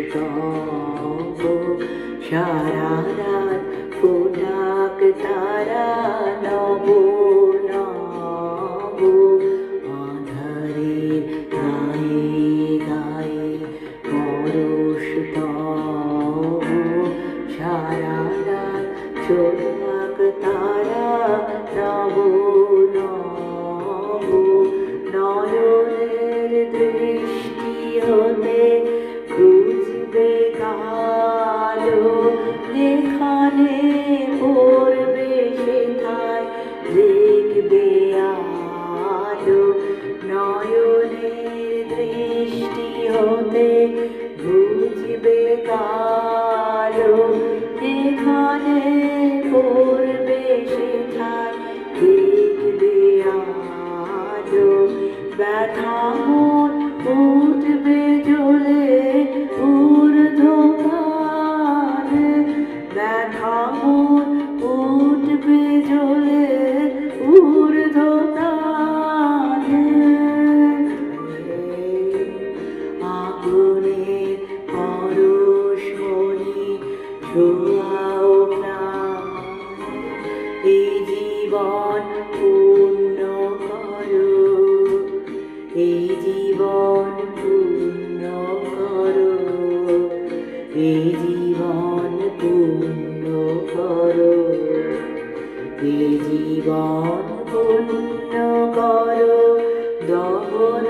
স্তব সারা রাত ফোটাক তারা নব নব আধারের গায়ে গায়ে পরশ তব সারা রাত ফোটাক তারা নব নব নয়নের দৃষ্টি হতে খুঁজবে কালো যেখানে পড়বে সেথায় দেখবে আলো নয়নের দৃষ্টি হতে খুঁজবে কালো যেখানে পড়বে সেথায় দেখবে আলো ব্যথা মন উঠবে জ্বলে ঊর্ধ্বগান ব্যথা মন উঠবে জ্বলে ঊর্ধ্বগান আগুনের পরশমণি ছোঁয়াও প্রাণ এই জীবন পূর্ণ করো এই জীবন পূর্ণ করো এই জীবন পূর্ণ করো এই জীবন পূর্ণ করো দহন